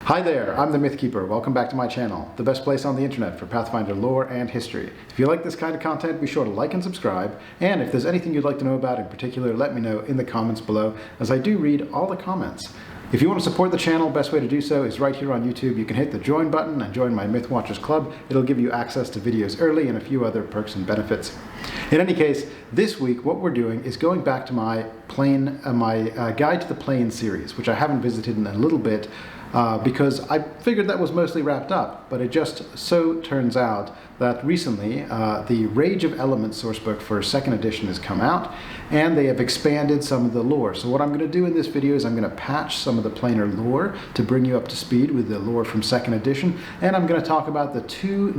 Hi there, I'm the Mythkeeper. Welcome back to my channel, the best place on the internet for Pathfinder lore and history. If you like this kind of content, be sure to like and subscribe, and if there's anything you'd like to know about in particular, let me know in the comments below, as I do read all the comments. If you want to support the channel, best way to do so is right here on YouTube. You can hit the join button and join my Mythwatchers Club. It'll give you access to videos early and a few other perks and benefits. In any case, this week what we're doing is going back to my Guide to the Plane series, which I haven't visited in a little bit, because I figured that was mostly wrapped up, but it just so turns out that recently the Rage of Elements sourcebook for 2nd edition has come out, and they have expanded some of the lore. So what I'm going to do in this video is I'm going to patch some of the planar lore to bring you up to speed with the lore from 2nd edition, and I'm going to talk about the two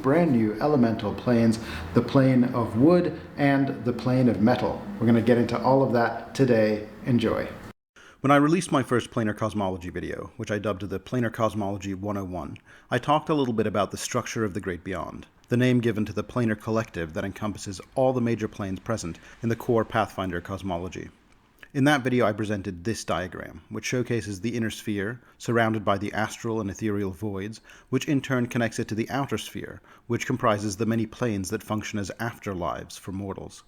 brand new elemental planes, the plane of wood and the plane of metal. We're going to get into all of that today. Enjoy. When I released my first Planar Cosmology video, which I dubbed the Planar Cosmology 101, I talked a little bit about the structure of the Great Beyond, the name given to the planar collective that encompasses all the major planes present in the core Pathfinder cosmology. In that video I presented this diagram, which showcases the inner sphere, surrounded by the astral and ethereal voids, which in turn connects it to the outer sphere, which comprises the many planes that function as afterlives for mortals.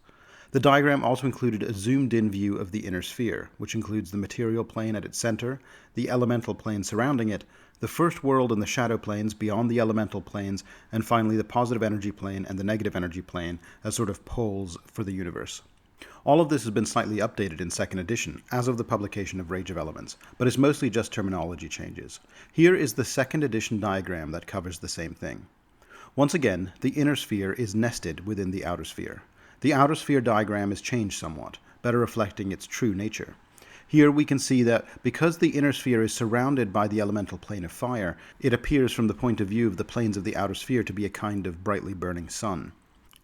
The diagram also included a zoomed-in view of the inner sphere, which includes the material plane at its center, the elemental plane surrounding it, the first world and the shadow planes beyond the elemental planes, and finally the positive energy plane and the negative energy plane as sort of poles for the universe. All of this has been slightly updated in 2nd edition, as of the publication of Rage of Elements, but is mostly just terminology changes. Here is the 2nd edition diagram that covers the same thing. Once again, the inner sphere is nested within the outer sphere. The outer sphere diagram is changed somewhat, better reflecting its true nature. Here we can see that because the inner sphere is surrounded by the elemental plane of fire, it appears from the point of view of the planes of the outer sphere to be a kind of brightly burning sun.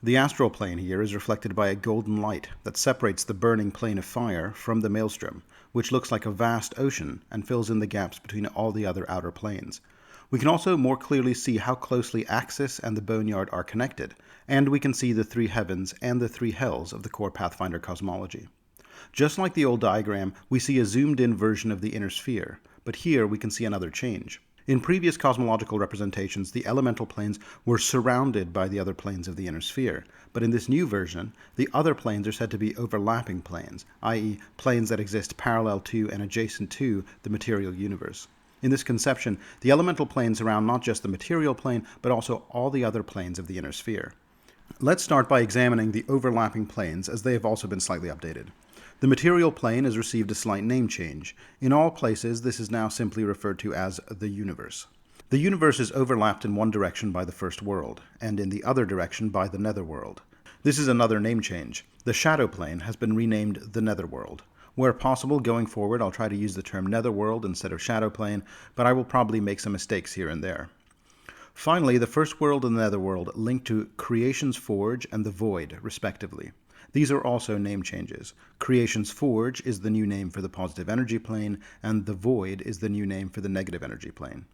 The astral plane here is reflected by a golden light that separates the burning plane of fire from the maelstrom, which looks like a vast ocean and fills in the gaps between all the other outer planes. We can also more clearly see how closely Axis and the Boneyard are connected, and we can see the three heavens and the three hells of the core Pathfinder cosmology. Just like the old diagram, we see a zoomed-in version of the inner sphere, but here we can see another change. In previous cosmological representations, the elemental planes were surrounded by the other planes of the inner sphere, but in this new version, the other planes are said to be overlapping planes, i.e. planes that exist parallel to and adjacent to the material universe. In this conception, the elemental planes surround not just the material plane, but also all the other planes of the inner sphere. Let's start by examining the overlapping planes, as they have also been slightly updated. The material plane has received a slight name change. In all places, this is now simply referred to as the universe. The universe is overlapped in one direction by the first world, and in the other direction by the netherworld. This is another name change. The shadow plane has been renamed the netherworld. Where possible, going forward, I'll try to use the term netherworld instead of shadow plane, but I will probably make some mistakes here and there. Finally, the first world and the netherworld link to Creation's Forge and the Void, respectively. These are also name changes. Creation's Forge is the new name for the positive energy plane, and the Void is the new name for the negative energy plane.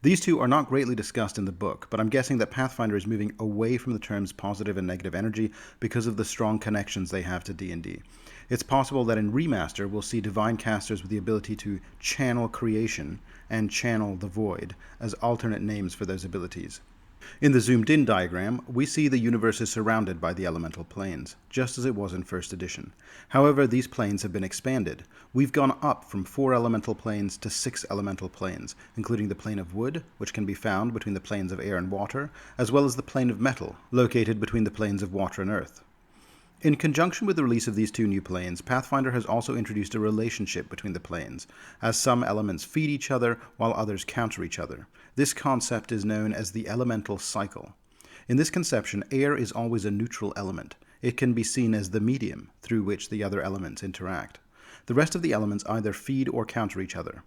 These two are not greatly discussed in the book, but I'm guessing that Pathfinder is moving away from the terms positive and negative energy because of the strong connections they have to D&D. It's possible that in Remaster we'll see divine casters with the ability to channel creation and channel the void as alternate names for those abilities. In the zoomed-in diagram, we see the universe is surrounded by the elemental planes, just as it was in 1st edition. However, these planes have been expanded. We've gone up from 4 elemental planes to 6 elemental planes, including the plane of wood, which can be found between the planes of air and water, as well as the plane of metal, located between the planes of water and earth. In conjunction with the release of these two new planes, Pathfinder has also introduced a relationship between the planes, as some elements feed each other while others counter each other. This concept is known as the elemental cycle. In this conception, air is always a neutral element. It can be seen as the medium through which the other elements interact. The rest of the elements either feed or counter each other.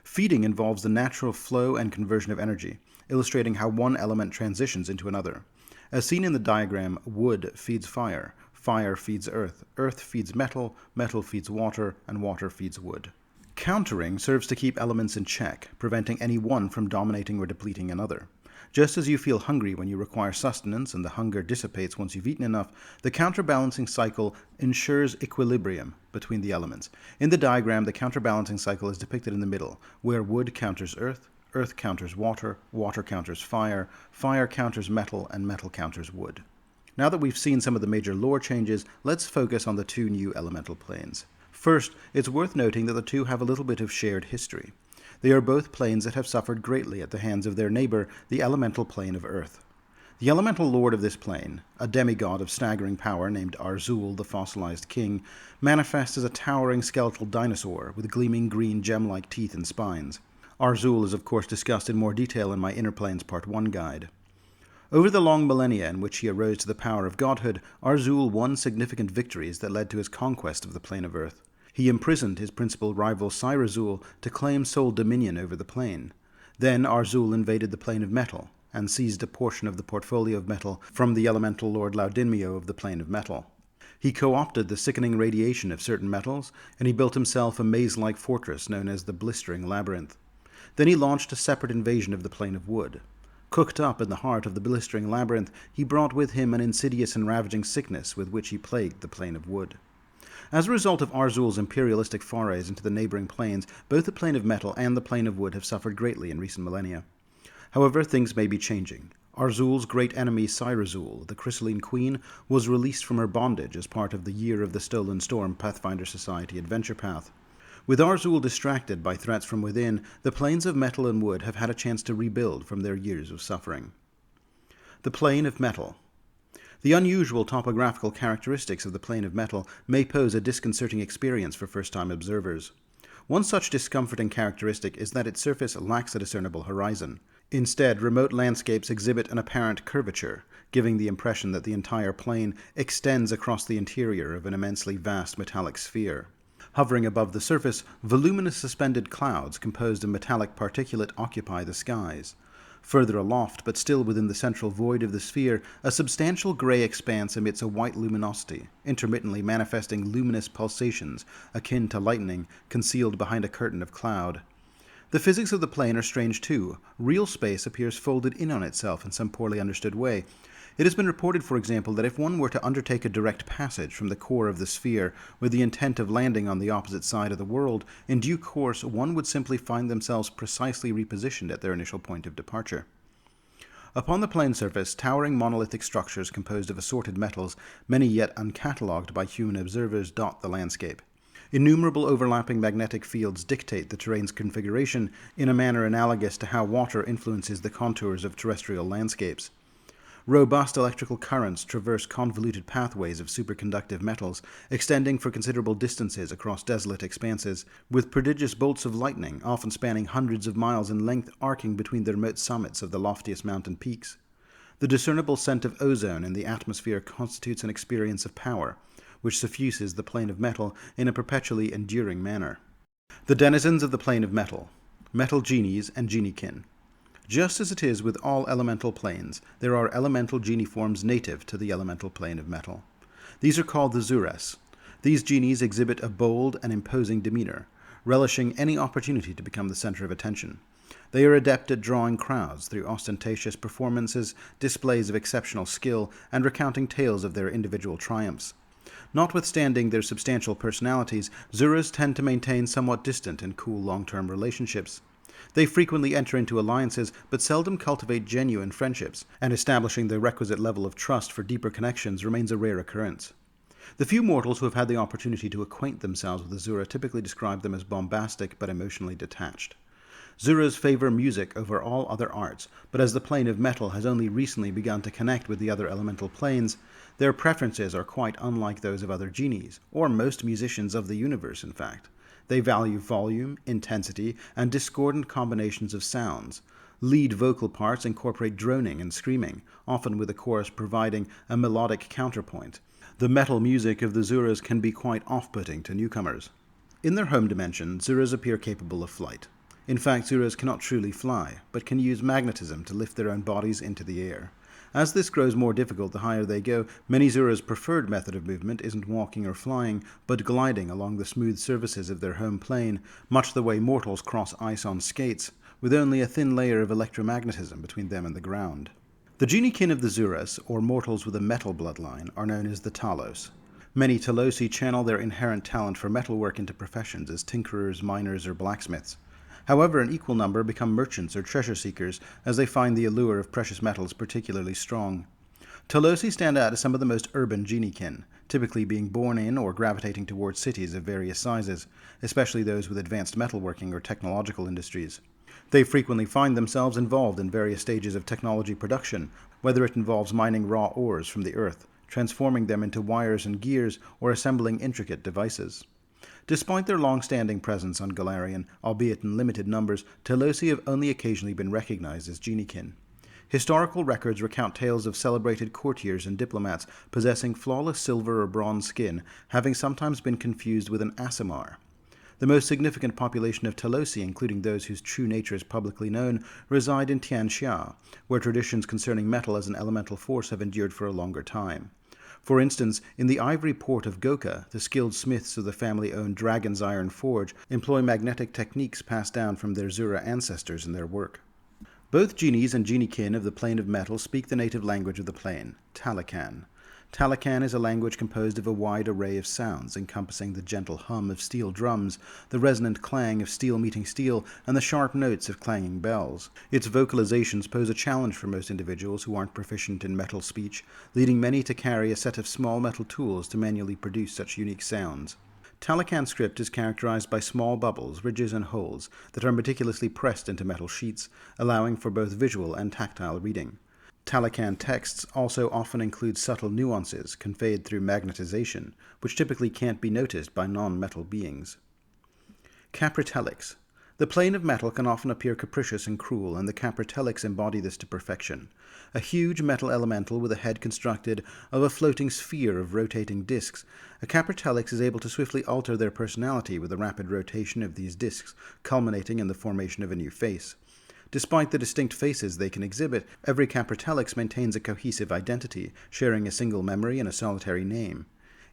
Feeding involves the natural flow and conversion of energy, illustrating how one element transitions into another. As seen in the diagram, wood feeds fire, fire feeds earth, earth feeds metal, metal feeds water, and water feeds wood. Countering serves to keep elements in check, preventing any one from dominating or depleting another. Just as you feel hungry when you require sustenance and the hunger dissipates once you've eaten enough, the counterbalancing cycle ensures equilibrium between the elements. In the diagram, the counterbalancing cycle is depicted in the middle, where wood counters earth, earth counters water, water counters fire, fire counters metal, and metal counters wood. Now that we've seen some of the major lore changes, let's focus on the two new elemental planes. First, it's worth noting that the two have a little bit of shared history. They are both planes that have suffered greatly at the hands of their neighbor, the elemental plane of Earth. The elemental lord of this plane, a demigod of staggering power named Arzul, the fossilized king, manifests as a towering skeletal dinosaur with gleaming green gem-like teeth and spines. Arzul is of course discussed in more detail in my Inner Planes Part 1 guide. Over the long millennia in which he arose to the power of godhood, Arzul won significant victories that led to his conquest of the plane of Earth. He imprisoned his principal rival Cyrazul to claim sole dominion over the plane. Then Arzul invaded the plane of metal and seized a portion of the portfolio of metal from the elemental lord Laudinmio of the plane of metal. He co-opted the sickening radiation of certain metals, and he built himself a maze-like fortress known as the Blistering Labyrinth. Then he launched a separate invasion of the plane of wood. Cooked up in the heart of the Blistering Labyrinth, he brought with him an insidious and ravaging sickness with which he plagued the plane of wood. As a result of Arzul's imperialistic forays into the neighboring planes, both the plane of metal and the plane of wood have suffered greatly in recent millennia. However, things may be changing. Arzul's great enemy Cyrazul, the Chrysaline Queen, was released from her bondage as part of the Year of the Stolen Storm Pathfinder Society adventure path. With Arzul distracted by threats from within, the planes of metal and wood have had a chance to rebuild from their years of suffering. The plane of metal. The unusual topographical characteristics of the plane of metal may pose a disconcerting experience for first-time observers. One such discomforting characteristic is that its surface lacks a discernible horizon. Instead, remote landscapes exhibit an apparent curvature, giving the impression that the entire plane extends across the interior of an immensely vast metallic sphere. Hovering above the surface, voluminous suspended clouds composed of metallic particulate occupy the skies. Further aloft, but still within the central void of the sphere, a substantial gray expanse emits a white luminosity, intermittently manifesting luminous pulsations akin to lightning concealed behind a curtain of cloud. The physics of the plane are strange too. Real space appears folded in on itself in some poorly understood way. It has been reported, for example, that if one were to undertake a direct passage from the core of the sphere with the intent of landing on the opposite side of the world, in due course one would simply find themselves precisely repositioned at their initial point of departure. Upon the plane surface, towering monolithic structures composed of assorted metals, many yet uncatalogued by human observers, dot the landscape. Innumerable overlapping magnetic fields dictate the terrain's configuration in a manner analogous to how water influences the contours of terrestrial landscapes. Robust electrical currents traverse convoluted pathways of superconductive metals, extending for considerable distances across desolate expanses, with prodigious bolts of lightning, often spanning hundreds of miles in length, arcing between the remote summits of the loftiest mountain peaks. The discernible scent of ozone in the atmosphere constitutes an experience of power, which suffuses the plane of metal in a perpetually enduring manner. The denizens of the plane of metal. Metal genies and geniekin. Just as it is with all elemental planes, there are elemental genie forms native to the elemental plane of metal. These are called the Zures. These genies exhibit a bold and imposing demeanor, relishing any opportunity to become the center of attention. They are adept at drawing crowds through ostentatious performances, displays of exceptional skill, and recounting tales of their individual triumphs. Notwithstanding their substantial personalities, Zures tend to maintain somewhat distant and cool long-term relationships. They frequently enter into alliances, but seldom cultivate genuine friendships, and establishing the requisite level of trust for deeper connections remains a rare occurrence. The few mortals who have had the opportunity to acquaint themselves with the Zura typically describe them as bombastic but emotionally detached. Zuras favor music over all other arts, but as the plane of metal has only recently begun to connect with the other elemental planes, their preferences are quite unlike those of other genies, or most musicians of the universe, in fact. They value volume, intensity, and discordant combinations of sounds. Lead vocal parts incorporate droning and screaming, often with the chorus providing a melodic counterpoint. The metal music of the Zuras can be quite off-putting to newcomers. In their home dimension, Zuras appear capable of flight. In fact, Zuras cannot truly fly, but can use magnetism to lift their own bodies into the air. As this grows more difficult the higher they go, many Zuras' preferred method of movement isn't walking or flying, but gliding along the smooth surfaces of their home plane, much the way mortals cross ice on skates, with only a thin layer of electromagnetism between them and the ground. The Geniekin of the Zuras, or mortals with a metal bloodline, are known as the Talos. Many Talosi channel their inherent talent for metalwork into professions as tinkerers, miners, or blacksmiths. However, an equal number become merchants or treasure seekers as they find the allure of precious metals particularly strong. Talosi stand out as some of the most urban Geniekin, typically being born in or gravitating towards cities of various sizes, especially those with advanced metalworking or technological industries. They frequently find themselves involved in various stages of technology production, whether it involves mining raw ores from the earth, transforming them into wires and gears, or assembling intricate devices. Despite their long-standing presence on Galarian, albeit in limited numbers, Talosi have only occasionally been recognized as Geniekin. Historical records recount tales of celebrated courtiers and diplomats possessing flawless silver or bronze skin, having sometimes been confused with an Aasimar. The most significant population of Talosi, including those whose true nature is publicly known, reside in Tianxia, where traditions concerning metal as an elemental force have endured for a longer time. For instance, in the ivory port of Goka, the skilled smiths of the family-owned Dragon's Iron Forge employ magnetic techniques passed down from their Zura ancestors in their work. Both genies and geniekin of the plane of metal speak the native language of the plane, Talakan. Talakan is a language composed of a wide array of sounds, encompassing the gentle hum of steel drums, the resonant clang of steel meeting steel, and the sharp notes of clanging bells. Its vocalizations pose a challenge for most individuals who aren't proficient in metal speech, leading many to carry a set of small metal tools to manually produce such unique sounds. Talakan script is characterized by small bubbles, ridges, and holes that are meticulously pressed into metal sheets, allowing for both visual and tactile reading. Talakan texts also often include subtle nuances conveyed through magnetization, which typically can't be noticed by non-metal beings. Capritelics. The plane of metal can often appear capricious and cruel, and the Capritelics embody this to perfection. A huge metal elemental with a head constructed of a floating sphere of rotating discs, a Capritelics is able to swiftly alter their personality with the rapid rotation of these discs, culminating in the formation of a new face. Despite the distinct faces they can exhibit, every Capritelics maintains a cohesive identity, sharing a single memory and a solitary name.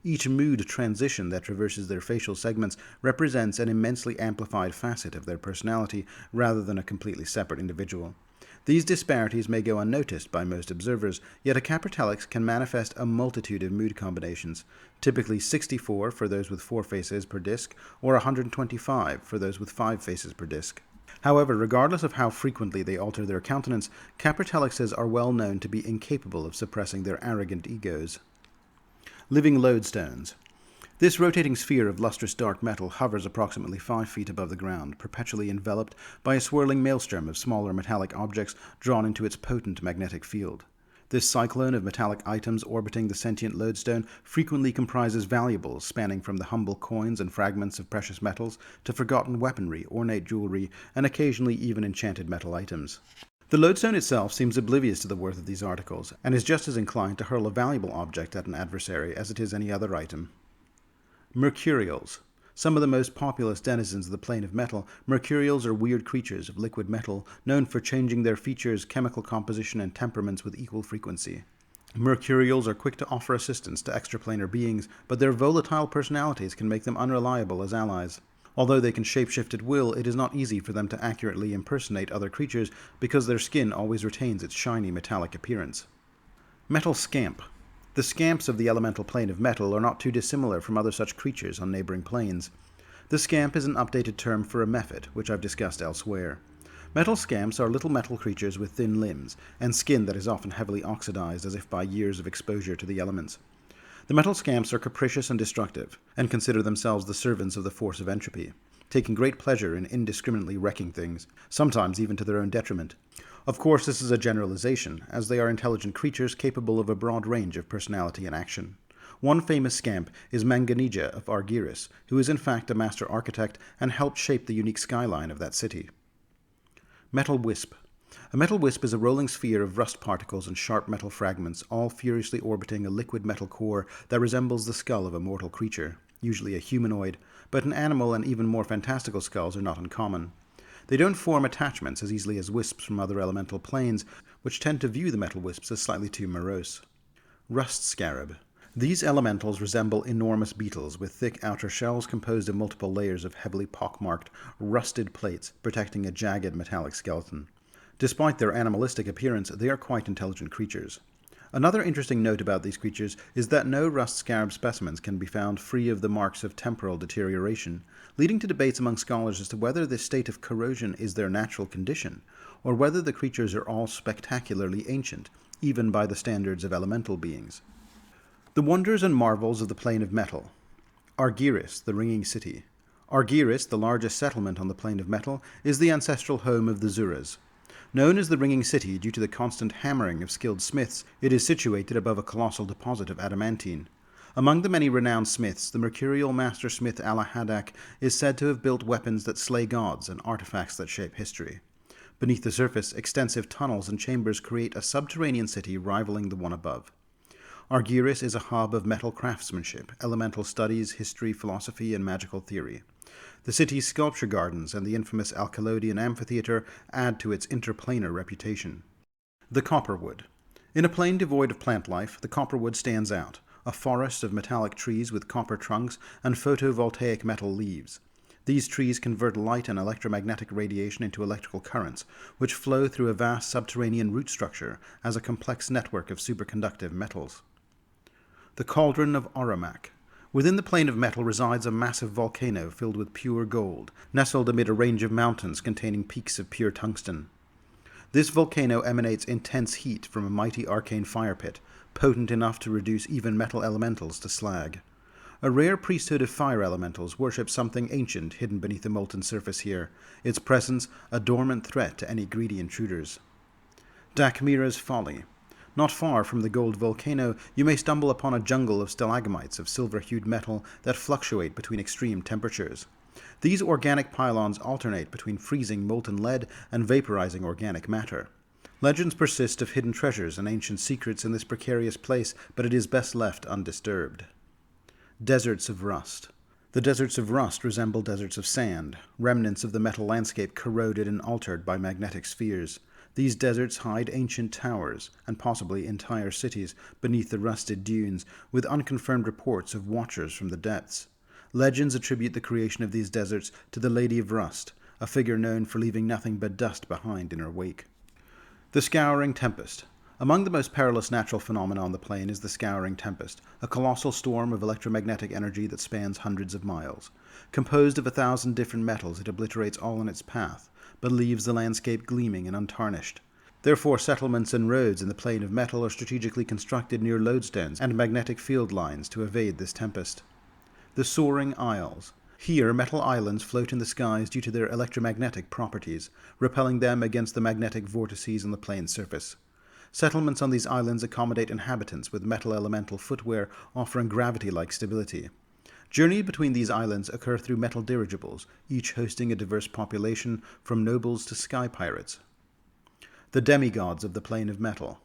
Each mood transition that traverses their facial segments represents an immensely amplified facet of their personality, rather than a completely separate individual. These disparities may go unnoticed by most observers, yet a Capritelics can manifest a multitude of mood combinations, typically 64 for those with 4 faces per disc, or 125 for those with 5 faces per disc. However, regardless of how frequently they alter their countenance, Capritelics are well known to be incapable of suppressing their arrogant egos. Living lodestones. This rotating sphere of lustrous dark metal hovers approximately 5 feet above the ground, perpetually enveloped by a swirling maelstrom of smaller metallic objects drawn into its potent magnetic field. This cyclone of metallic items orbiting the sentient lodestone frequently comprises valuables spanning from the humble coins and fragments of precious metals to forgotten weaponry, ornate jewelry, and occasionally even enchanted metal items. The lodestone itself seems oblivious to the worth of these articles, and is just as inclined to hurl a valuable object at an adversary as it is any other item. Mercurials. Some of the most populous denizens of the plane of metal, Mercurials are weird creatures of liquid metal, known for changing their features, chemical composition, and temperaments with equal frequency. Mercurials are quick to offer assistance to extraplanar beings, but their volatile personalities can make them unreliable as allies. Although they can shapeshift at will, it is not easy for them to accurately impersonate other creatures because their skin always retains its shiny metallic appearance. Metal Scamp. The scamps of the elemental plane of metal are not too dissimilar from other such creatures on neighboring planes. The scamp is an updated term for a mephit, which I've discussed elsewhere. Metal scamps are little metal creatures with thin limbs, and skin that is often heavily oxidized as if by years of exposure to the elements. The metal scamps are capricious and destructive, and consider themselves the servants of the force of entropy, taking great pleasure in indiscriminately wrecking things, sometimes even to their own detriment. Of course, this is a generalization, as they are intelligent creatures capable of a broad range of personality and action. One famous scamp is Manganija of Argyris, who is in fact a master architect and helped shape the unique skyline of that city. Metal Wisp. A metal wisp is a rolling sphere of rust particles and sharp metal fragments, all furiously orbiting a liquid metal core that resembles the skull of a mortal creature, usually a humanoid, but an animal and even more fantastical skulls are not uncommon. They don't form attachments as easily as wisps from other elemental planes, which tend to view the metal wisps as slightly too morose. Rust Scarab. These elementals resemble enormous beetles with thick outer shells composed of multiple layers of heavily pockmarked, rusted plates protecting a jagged metallic skeleton. Despite their animalistic appearance, they are quite intelligent creatures. Another interesting note about these creatures is that no rust scarab specimens can be found free of the marks of temporal deterioration, leading to debates among scholars as to whether this state of corrosion is their natural condition, or whether the creatures are all spectacularly ancient, even by the standards of elemental beings. The wonders and marvels of the plane of metal. Argyris, the ringing city. Argyris, the largest settlement on the plane of metal, is the ancestral home of the Zuras. Known as the ringing city due to the constant hammering of skilled smiths, it is situated above a colossal deposit of adamantine. Among the many renowned smiths, the mercurial master smith Alahadak is said to have built weapons that slay gods and artifacts that shape history. Beneath the surface, extensive tunnels and chambers create a subterranean city rivaling the one above. Argyris is a hub of metal craftsmanship, elemental studies, history, philosophy, and magical theory. The city's sculpture gardens and the infamous Alcalodian amphitheater add to its interplanar reputation. The copperwood. In a plane devoid of plant life, the copperwood stands out, a forest of metallic trees with copper trunks and photovoltaic metal leaves. These trees convert light and electromagnetic radiation into electrical currents, which flow through a vast subterranean root structure as a complex network of superconductive metals. The Cauldron of Auramak. Within the plane of metal resides a massive volcano filled with pure gold, nestled amid a range of mountains containing peaks of pure tungsten. This volcano emanates intense heat from a mighty arcane fire pit, potent enough to reduce even metal elementals to slag. A rare priesthood of fire elementals worships something ancient hidden beneath the molten surface here, its presence a dormant threat to any greedy intruders. Dakmira's Folly. Not far from the gold volcano, you may stumble upon a jungle of stalagmites of silver-hued metal that fluctuate between extreme temperatures. These organic pylons alternate between freezing molten lead and vaporizing organic matter. Legends persist of hidden treasures and ancient secrets in this precarious place, but it is best left undisturbed. Deserts of Rust. The deserts of rust resemble deserts of sand, remnants of the metal landscape corroded and altered by magnetic spheres. These deserts hide ancient towers, and possibly entire cities, beneath the rusted dunes, with unconfirmed reports of watchers from the depths. Legends attribute the creation of these deserts to the Lady of Rust, a figure known for leaving nothing but dust behind in her wake. The Scouring Tempest. Among the most perilous natural phenomena on the plane is the Scouring Tempest, a colossal storm of electromagnetic energy that spans hundreds of miles. Composed of 1,000 different metals, it obliterates all in its path, but leaves the landscape gleaming and untarnished. Therefore, settlements and roads in the plane of metal are strategically constructed near lodestones and magnetic field lines to evade this tempest. The Soaring Isles. Here, metal islands float in the skies due to their electromagnetic properties, repelling them against the magnetic vortices on the plane's surface. Settlements on these islands accommodate inhabitants with metal elemental footwear offering gravity-like stability. Journeys between these islands occur through metal dirigibles, each hosting a diverse population, from nobles to sky pirates. The Demigods of the Plane of Metal.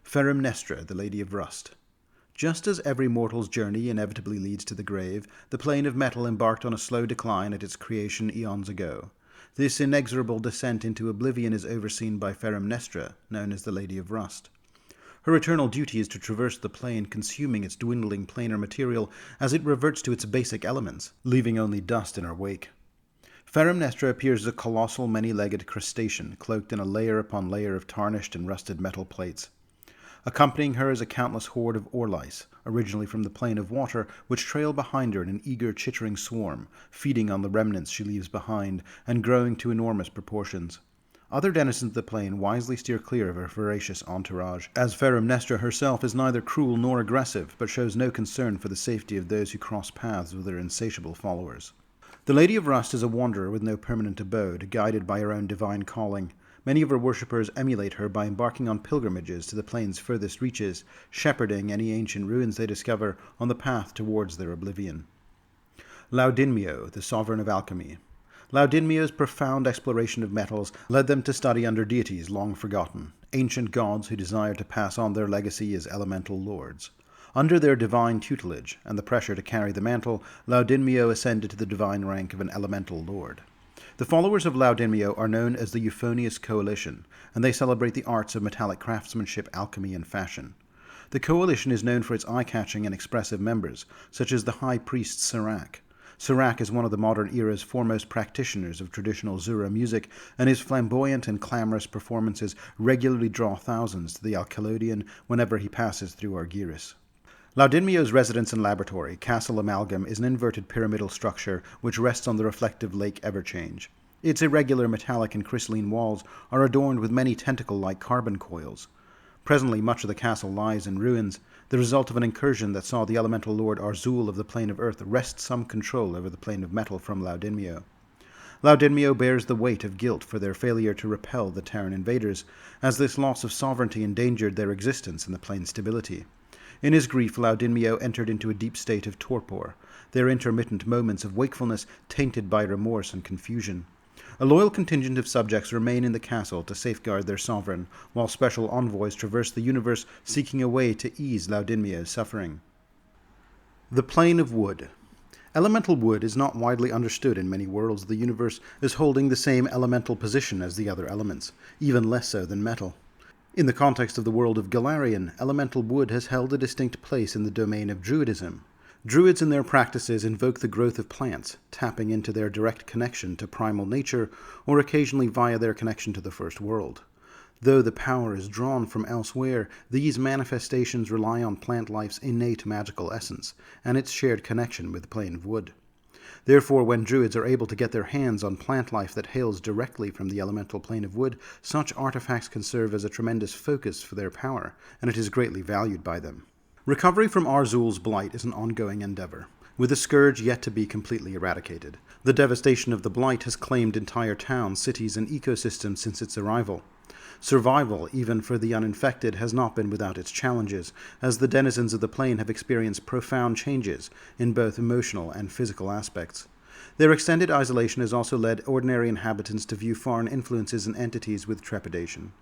Ferimnestra, the Lady of Rust. Just as every mortal's journey inevitably leads to the grave, the Plane of Metal embarked on a slow decline at its creation eons ago. This inexorable descent into oblivion is overseen by Ferimnestra, known as the Lady of Rust. Her eternal duty is to traverse the plane, consuming its dwindling planar material as it reverts to its basic elements, leaving only dust in her wake. Ferimnestra appears as a colossal many-legged crustacean, cloaked in a layer upon layer of tarnished and rusted metal plates. Accompanying her is a countless horde of orlice, originally from the plane of water, which trail behind her in an eager, chittering swarm, feeding on the remnants she leaves behind, and growing to enormous proportions. Other denizens of the plane wisely steer clear of her voracious entourage, as Ferimnestra herself is neither cruel nor aggressive, but shows no concern for the safety of those who cross paths with her insatiable followers. The Lady of Rust is a wanderer with no permanent abode, guided by her own divine calling. Many of her worshippers emulate her by embarking on pilgrimages to the plane's furthest reaches, shepherding any ancient ruins they discover on the path towards their oblivion. Laudinmio, the Sovereign of Alchemy. Laudinmio's profound exploration of metals led them to study under deities long forgotten, ancient gods who desired to pass on their legacy as elemental lords. Under their divine tutelage and the pressure to carry the mantle, Laudinmio ascended to the divine rank of an elemental lord. The followers of Laudinmio are known as the Euphonious Coalition, and they celebrate the arts of metallic craftsmanship, alchemy, and fashion. The coalition is known for its eye-catching and expressive members, such as the High Priest Serac. Serac is one of the modern era's foremost practitioners of traditional Zura music, and his flamboyant and clamorous performances regularly draw thousands to the Alcalodian whenever he passes through Argyris. Laudinmio's residence and laboratory, Castle Amalgam, is an inverted pyramidal structure which rests on the reflective Lake Everchange. Its irregular metallic and crystalline walls are adorned with many tentacle-like carbon coils. Presently, much of the castle lies in ruins, the result of an incursion that saw the elemental lord Arzul of the plane of earth wrest some control over the plane of metal from Laudinmio. Laudinmio bears the weight of guilt for their failure to repel the Terran invaders, as this loss of sovereignty endangered their existence and the plane's stability. In his grief, Laudinmio entered into a deep state of torpor, their intermittent moments of wakefulness tainted by remorse and confusion. A loyal contingent of subjects remain in the castle to safeguard their sovereign, while special envoys traverse the universe seeking a way to ease Laudinmio's suffering. The Plane of Wood. Elemental wood is not widely understood in many worlds of the universe as holding the same elemental position as the other elements, even less so than metal. In the context of the world of Galarian, elemental wood has held a distinct place in the domain of Druidism. Druids and their practices invoke the growth of plants, tapping into their direct connection to primal nature, or occasionally via their connection to the first world. Though the power is drawn from elsewhere, these manifestations rely on plant life's innate magical essence, and its shared connection with the plane of wood. Therefore, when druids are able to get their hands on plant life that hails directly from the elemental plane of wood, such artifacts can serve as a tremendous focus for their power, and it is greatly valued by them. Recovery from Arzul's blight is an ongoing endeavor, with the scourge yet to be completely eradicated. The devastation of the blight has claimed entire towns, cities, and ecosystems since its arrival. Survival, even for the uninfected, has not been without its challenges, as the denizens of the plane have experienced profound changes in both emotional and physical aspects. Their extended isolation has also led ordinary inhabitants to view foreign influences and entities with trepidation.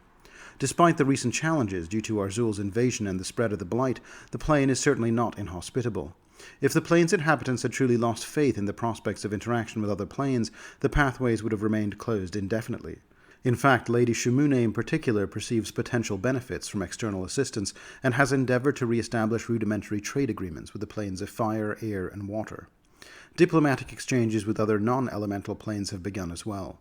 Despite the recent challenges due to Arzul's invasion and the spread of the blight, the plane is certainly not inhospitable. If the plane's inhabitants had truly lost faith in the prospects of interaction with other planes, the pathways would have remained closed indefinitely. In fact, Lady Shumune in particular perceives potential benefits from external assistance and has endeavored to re-establish rudimentary trade agreements with the planes of fire, air, and water. Diplomatic exchanges with other non-elemental planes have begun as well.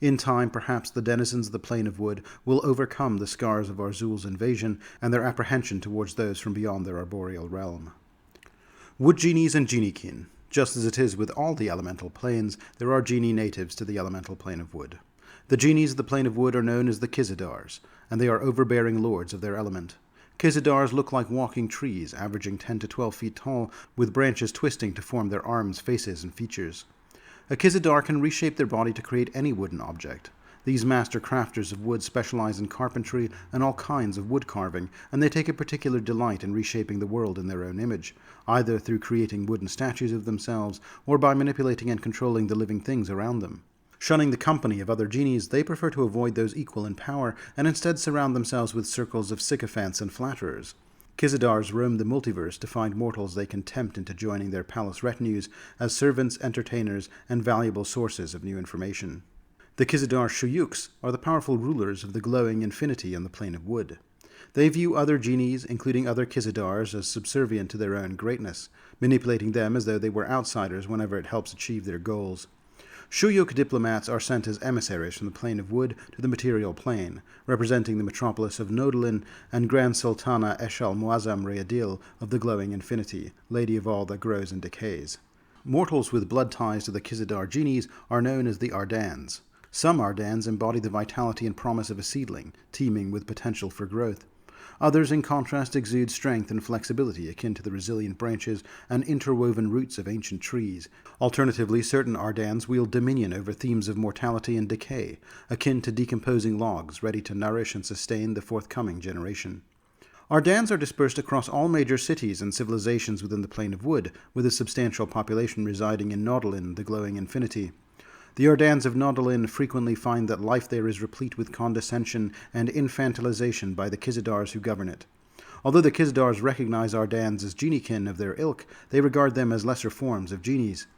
In time, perhaps the denizens of the plane of wood will overcome the scars of Arzul's invasion and their apprehension towards those from beyond their arboreal realm. Wood genies and geniekin. Just as it is with all the elemental planes, there are genie natives to the elemental plane of wood. The genies of the plane of wood are known as the Kizidars, and they are overbearing lords of their element. Kizidars look like walking trees, averaging 10 to 12 feet tall, with branches twisting to form their arms, faces, and features. A Kizidar can reshape their body to create any wooden object. These master crafters of wood specialize in carpentry and all kinds of wood carving, and they take a particular delight in reshaping the world in their own image, either through creating wooden statues of themselves or by manipulating and controlling the living things around them. Shunning the company of other genies, they prefer to avoid those equal in power and instead surround themselves with circles of sycophants and flatterers. Kizidars roam the multiverse to find mortals they can tempt into joining their palace retinues as servants, entertainers, and valuable sources of new information. The Kizidar Shuyuks are the powerful rulers of the glowing infinity on the plane of wood. They view other genies, including other Kizidars, as subservient to their own greatness, manipulating them as though they were outsiders whenever it helps achieve their goals. Shuyuk diplomats are sent as emissaries from the plane of wood to the material plane, representing the metropolis of Nodalin and Grand Sultana Eshal Muazzam Readil of the glowing infinity, lady of all that grows and decays. Mortals with blood ties to the Kizidar genies are known as the Ardans. Some Ardans embody the vitality and promise of a seedling, teeming with potential for growth. Others, in contrast, exude strength and flexibility akin to the resilient branches and interwoven roots of ancient trees. Alternatively, certain Ardans wield dominion over themes of mortality and decay, akin to decomposing logs ready to nourish and sustain the forthcoming generation. Ardans are dispersed across all major cities and civilizations within the plane of wood, with a substantial population residing in Nodalin, the glowing infinity. The Ardans of Nodalin frequently find that life there is replete with condescension and infantilization by the Kizidars who govern it. Although the Kizidars recognize Ardans as geniekin of their ilk, they regard them as lesser forms of genies.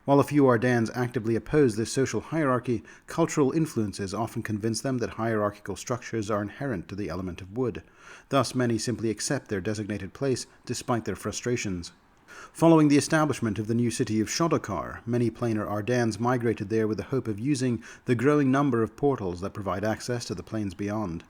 While a few Ardans actively oppose this social hierarchy, cultural influences often convince them that hierarchical structures are inherent to the element of wood. Thus, many simply accept their designated place despite their frustrations. Following the establishment of the new city of Shodokar, many planar Ardans migrated there with the hope of using the growing number of portals that provide access to the planes beyond.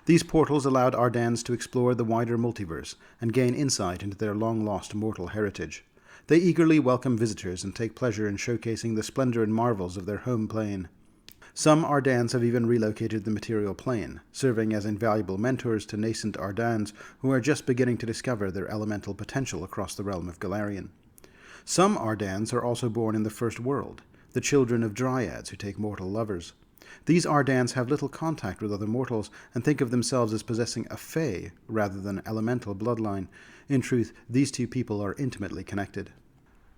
These portals allowed Ardans to explore the wider multiverse and gain insight into their long-lost mortal heritage. They eagerly welcome visitors and take pleasure in showcasing the splendor and marvels of their home plane. Some Ardans have even relocated the material plane, serving as invaluable mentors to nascent Ardans who are just beginning to discover their elemental potential across the realm of Galarian. Some Ardans are also born in the First World, the children of dryads who take mortal lovers. These Ardans have little contact with other mortals and think of themselves as possessing a Fae rather than an elemental bloodline. In truth, these two people are intimately connected.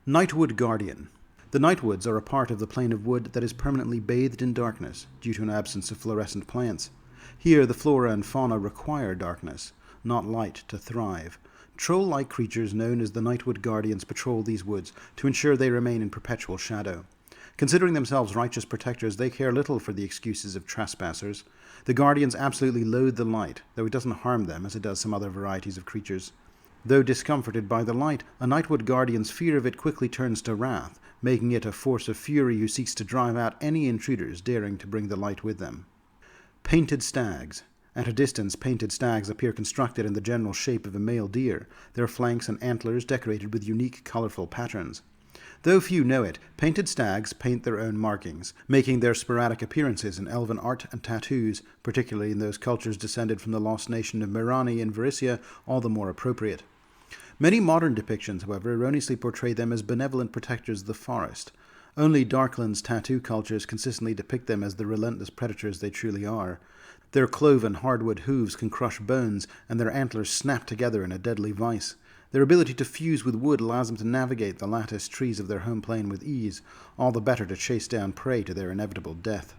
Nightwood Guardian. The Nightwoods are a part of the plane of wood that is permanently bathed in darkness due to an absence of fluorescent plants. Here, the flora and fauna require darkness, not light, to thrive. Troll-like creatures known as the Nightwood Guardians patrol these woods to ensure they remain in perpetual shadow. Considering themselves righteous protectors, they care little for the excuses of trespassers. The Guardians absolutely loathe the light, though it doesn't harm them as it does some other varieties of creatures. Though discomforted by the light, a Nightwood Guardian's fear of it quickly turns to wrath, making it a force of fury who seeks to drive out any intruders daring to bring the light with them. Painted Stags. At a distance, painted stags appear constructed in the general shape of a male deer, their flanks and antlers decorated with unique, colorful patterns. Though few know it, painted stags paint their own markings, making their sporadic appearances in elven art and tattoos, particularly in those cultures descended from the lost nation of Mirani in Varissia, all the more appropriate. Many modern depictions, however, erroneously portray them as benevolent protectors of the forest. Only Darkland's tattoo cultures consistently depict them as the relentless predators they truly are. Their cloven hardwood hooves can crush bones, and their antlers snap together in a deadly vice. Their ability to fuse with wood allows them to navigate the latticed trees of their home plane with ease, all the better to chase down prey to their inevitable death.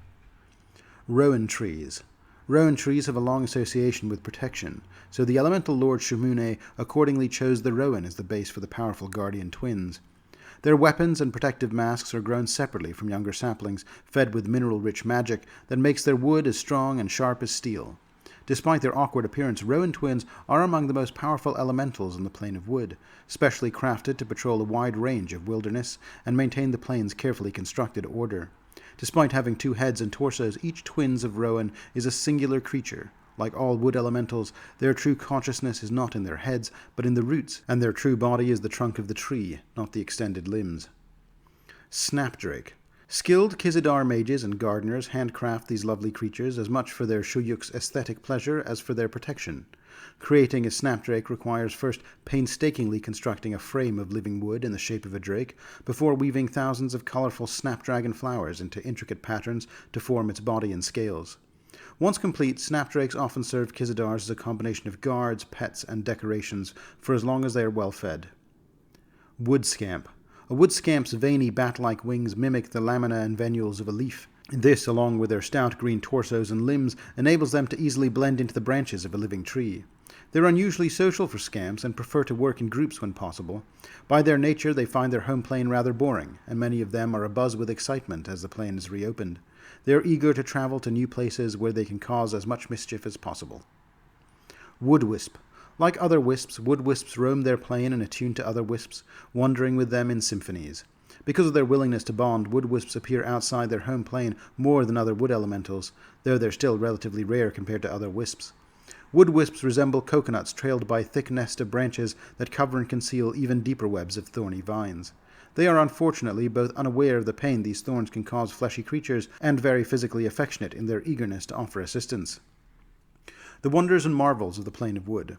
Rowan Trees. Rowan trees have a long association with protection, so the elemental lord Shumune accordingly chose the rowan as the base for the powerful guardian twins. Their weapons and protective masks are grown separately from younger saplings, fed with mineral-rich magic that makes their wood as strong and sharp as steel. Despite their awkward appearance, rowan twins are among the most powerful elementals on the plane of wood, specially crafted to patrol a wide range of wilderness and maintain the plane's carefully constructed order. Despite having two heads and torsos, each twins of rowan is a singular creature. Like all wood elementals, their true consciousness is not in their heads, but in the roots, and their true body is the trunk of the tree, not the extended limbs. Snapdrake. Skilled Kizidar mages and gardeners handcraft these lovely creatures as much for their Shuyuk's aesthetic pleasure as for their protection. Creating a snapdrake requires first painstakingly constructing a frame of living wood in the shape of a drake, before weaving thousands of colorful snapdragon flowers into intricate patterns to form its body and scales. Once complete, snapdrakes often serve Kizidars as a combination of guards, pets, and decorations for as long as they are well fed. Wood Scamp. A wood scamp's veiny bat-like wings mimic the lamina and venules of a leaf. This, along with their stout green torsos and limbs, enables them to easily blend into the branches of a living tree. They're unusually social for scamps and prefer to work in groups when possible. By their nature, they find their home plane rather boring, and many of them are abuzz with excitement as the plane is reopened. They are eager to travel to new places where they can cause as much mischief as possible. Wood Wisp. Like other wisps, wood wisps roam their plane and attune to other wisps, wandering with them in symphonies. Because of their willingness to bond, wood wisps appear outside their home plane more than other wood elementals, though they're still relatively rare compared to other wisps. Wood wisps resemble coconuts trailed by a thick nest of branches that cover and conceal even deeper webs of thorny vines. They are unfortunately both unaware of the pain these thorns can cause fleshy creatures and very physically affectionate in their eagerness to offer assistance. The wonders and marvels of the plane of wood.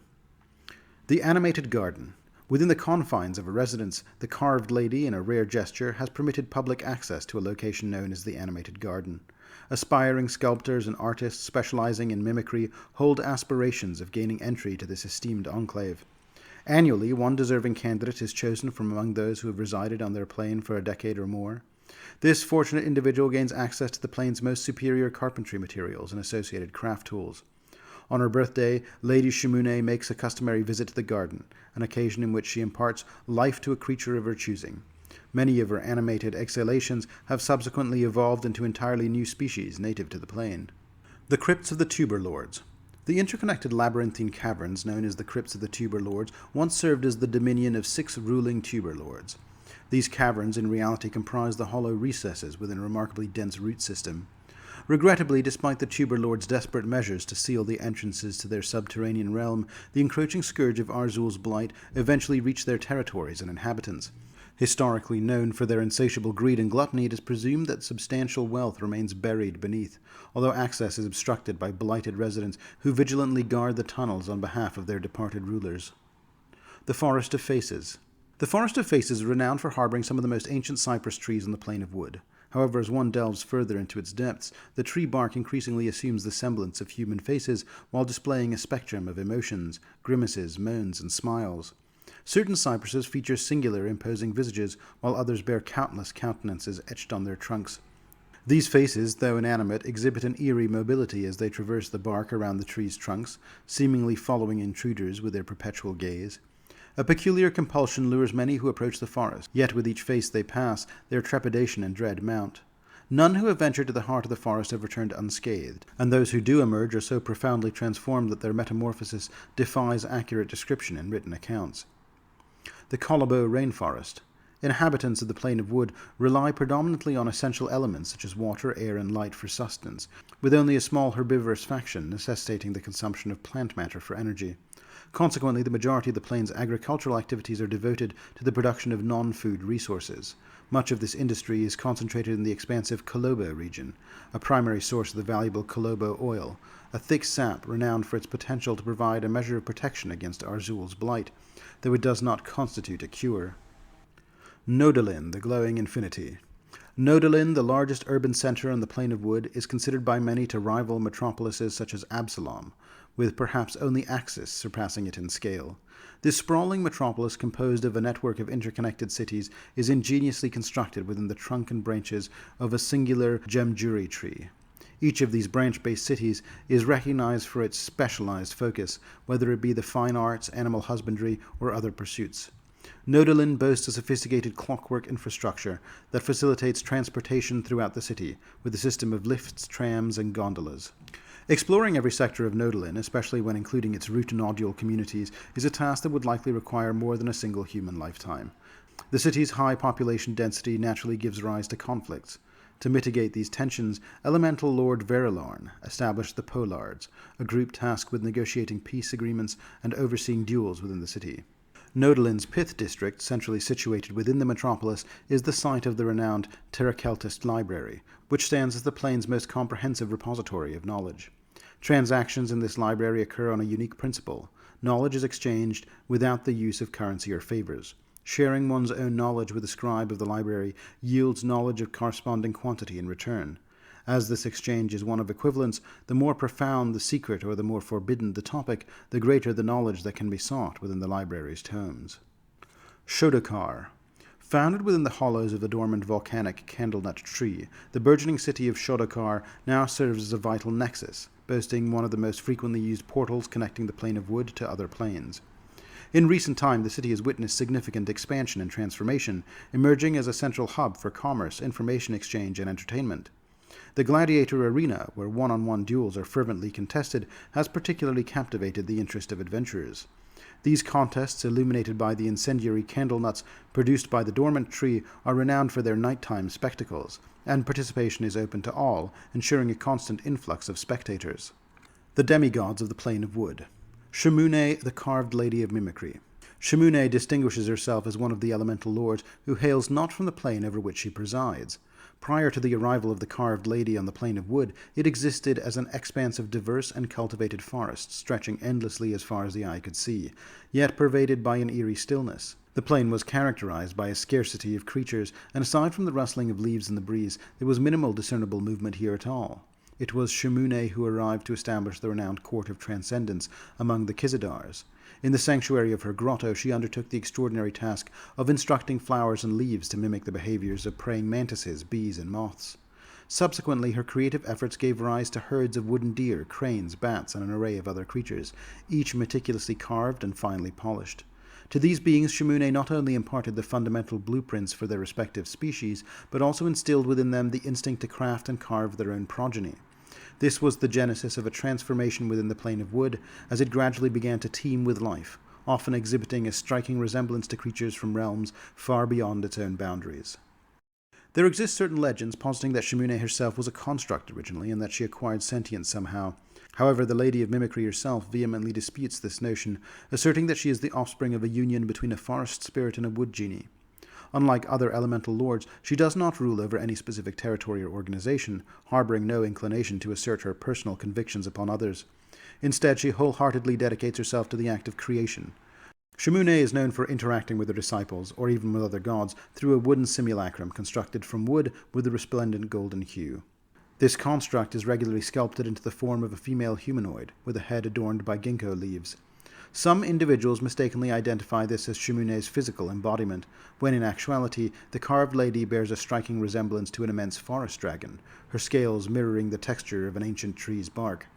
The Animated Garden. Within the confines of a residence, the carved lady, in a rare gesture, has permitted public access to a location known as the Animated Garden. Aspiring sculptors and artists specializing in mimicry hold aspirations of gaining entry to this esteemed enclave. Annually, one deserving candidate is chosen from among those who have resided on their plane for a decade or more. This fortunate individual gains access to the plane's most superior carpentry materials and associated craft tools. On her birthday, Lady Shumune makes a customary visit to the garden, an occasion in which she imparts life to a creature of her choosing. Many of her animated exhalations have subsequently evolved into entirely new species native to the plane. The Crypts of the Tuber Lords. The interconnected labyrinthine caverns known as the Crypts of the Tuber Lords once served as the dominion of 6 ruling Tuber Lords. These caverns in reality comprise the hollow recesses within a remarkably dense root system. Regrettably, despite the Tuber Lords' desperate measures to seal the entrances to their subterranean realm, the encroaching scourge of Arzul's blight eventually reached their territories and inhabitants. Historically known for their insatiable greed and gluttony, it is presumed that substantial wealth remains buried beneath, although access is obstructed by blighted residents who vigilantly guard the tunnels on behalf of their departed rulers. The Forest of Faces. The Forest of Faces is renowned for harboring some of the most ancient cypress trees on the plane of wood. However, as one delves further into its depths, the tree bark increasingly assumes the semblance of human faces while displaying a spectrum of emotions, grimaces, moans, and smiles. Certain cypresses feature singular, imposing visages, while others bear countless countenances etched on their trunks. These faces, though inanimate, exhibit an eerie mobility as they traverse the bark around the tree's trunks, seemingly following intruders with their perpetual gaze. A peculiar compulsion lures many who approach the forest, yet with each face they pass, their trepidation and dread mount. None who have ventured to the heart of the forest have returned unscathed, and those who do emerge are so profoundly transformed that their metamorphosis defies accurate description in written accounts. The Colobo Rainforest. Inhabitants of the plane of wood rely predominantly on essential elements such as water, air, and light for sustenance, with only a small herbivorous faction necessitating the consumption of plant matter for energy. Consequently, the majority of the plane's agricultural activities are devoted to the production of non-food resources. Much of this industry is concentrated in the expansive Colobo region, a primary source of the valuable Colobo oil, a thick sap renowned for its potential to provide a measure of protection against Arzul's blight, though it does not constitute a cure. Nodalin, the Glowing Infinity. Nodalin, the largest urban center on the plane of wood, is considered by many to rival metropolises such as Absalom, with perhaps only Axis surpassing it in scale. This sprawling metropolis, composed of a network of interconnected cities, is ingeniously constructed within the trunk and branches of a singular Jemjuri tree. Each of these branch-based cities is recognized for its specialized focus, whether it be the fine arts, animal husbandry, or other pursuits. Nodalin boasts a sophisticated clockwork infrastructure that facilitates transportation throughout the city, with a system of lifts, trams, and gondolas. Exploring every sector of Nodalin, especially when including its root nodule communities, is a task that would likely require more than a single human lifetime. The city's high population density naturally gives rise to conflicts. To mitigate these tensions, Elemental Lord Verilorn established the Pollards, a group tasked with negotiating peace agreements and overseeing duels within the city. Nodalin's Pith district, centrally situated within the metropolis, is the site of the renowned Terrakeltist Library, which stands as the plane's most comprehensive repository of knowledge. Transactions in this library occur on a unique principle. Knowledge is exchanged without the use of currency or favors. Sharing one's own knowledge with a scribe of the library yields knowledge of corresponding quantity in return. As this exchange is one of equivalence, the more profound the secret or the more forbidden the topic, the greater the knowledge that can be sought within the library's tomes. Shodokar. Founded within the hollows of the dormant volcanic candlenut tree, the burgeoning city of Shodokar now serves as a vital nexus, boasting one of the most frequently used portals connecting the plane of wood to other planes. In recent time, the city has witnessed significant expansion and transformation, emerging as a central hub for commerce, information exchange, and entertainment. The Gladiator Arena, where one-on-one duels are fervently contested, has particularly captivated the interest of adventurers. These contests, illuminated by the incendiary candle nuts produced by the dormant tree, are renowned for their nighttime spectacles, and participation is open to all, ensuring a constant influx of spectators. The Demigods of the Plane of Wood. Shimune, the Carved Lady of Mimicry. Shimune distinguishes herself as one of the elemental lords who hails not from the plane over which she presides. Prior to the arrival of the Carved Lady on the plane of wood, it existed as an expanse of diverse and cultivated forests, stretching endlessly as far as the eye could see, yet pervaded by an eerie stillness. The plane was characterized by a scarcity of creatures, and aside from the rustling of leaves in the breeze, there was minimal discernible movement here at all. It was Shimune who arrived to establish the renowned Court of Transcendence among the Kizidars. In the sanctuary of her grotto, she undertook the extraordinary task of instructing flowers and leaves to mimic the behaviors of praying mantises, bees, and moths. Subsequently, her creative efforts gave rise to herds of wooden deer, cranes, bats, and an array of other creatures, each meticulously carved and finely polished. To these beings, Shimune not only imparted the fundamental blueprints for their respective species, but also instilled within them the instinct to craft and carve their own progeny. This was the genesis of a transformation within the plane of wood, as it gradually began to teem with life, often exhibiting a striking resemblance to creatures from realms far beyond its own boundaries. There exist certain legends positing that Shimune herself was a construct originally, and that she acquired sentience somehow. However, the Lady of Mimicry herself vehemently disputes this notion, asserting that she is the offspring of a union between a forest spirit and a wood genie. Unlike other elemental lords, she does not rule over any specific territory or organization, harboring no inclination to assert her personal convictions upon others. Instead, she wholeheartedly dedicates herself to the act of creation. Shimune is known for interacting with her disciples, or even with other gods, through a wooden simulacrum constructed from wood with a resplendent golden hue. This construct is regularly sculpted into the form of a female humanoid, with a head adorned by ginkgo leaves. Some individuals mistakenly identify this as Shimune's physical embodiment, when in actuality the carved lady bears a striking resemblance to an immense forest dragon, her scales mirroring the texture of an ancient tree's bark.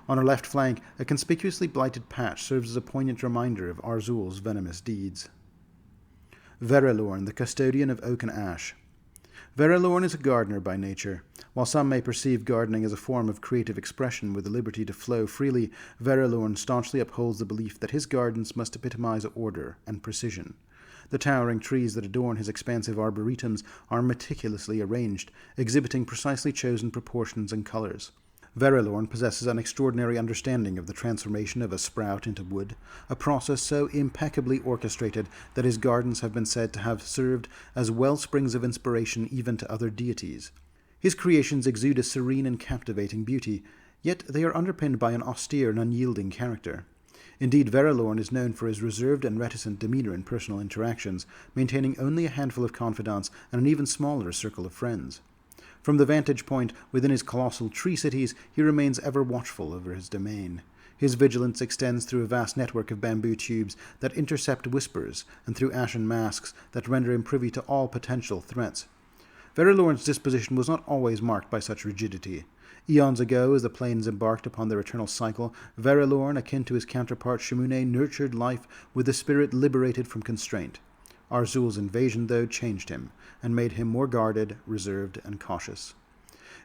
On her left flank, a conspicuously blighted patch serves as a poignant reminder of Arzul's venomous deeds. Verelorn, the custodian of oak and ash. Verelorn is a gardener by nature. While some may perceive gardening as a form of creative expression with the liberty to flow freely, Verelorn staunchly upholds the belief that his gardens must epitomize order and precision. The towering trees that adorn his expansive arboretums are meticulously arranged, exhibiting precisely chosen proportions and colors. Verelorn possesses an extraordinary understanding of the transformation of a sprout into wood, a process so impeccably orchestrated that his gardens have been said to have served as wellsprings of inspiration even to other deities. His creations exude a serene and captivating beauty, yet they are underpinned by an austere and unyielding character. Indeed, Verelorn is known for his reserved and reticent demeanor in personal interactions, maintaining only a handful of confidants and an even smaller circle of friends. From the vantage point within his colossal tree cities, he remains ever watchful over his domain. His vigilance extends through a vast network of bamboo tubes that intercept whispers, and through ashen masks that render him privy to all potential threats. Verelorn's disposition was not always marked by such rigidity. Eons ago, as the planes embarked upon their eternal cycle, Verelorn, akin to his counterpart Shimune, nurtured life with a spirit liberated from constraint. Arzul's invasion, though, changed him, and made him more guarded, reserved, and cautious.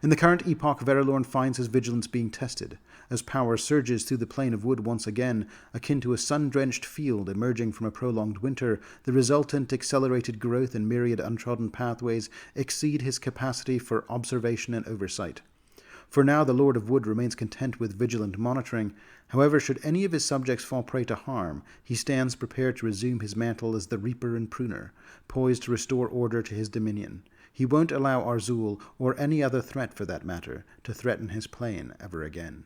In the current epoch, Verelorn finds his vigilance being tested, as power surges through the plane of wood once again, akin to a sun-drenched field emerging from a prolonged winter. The resultant accelerated growth in myriad untrodden pathways exceed his capacity for observation and oversight. For now, the Lord of Wood remains content with vigilant monitoring. However, should any of his subjects fall prey to harm, he stands prepared to resume his mantle as the reaper and pruner, poised to restore order to his dominion. He won't allow Arzul, or any other threat for that matter, to threaten his plane ever again.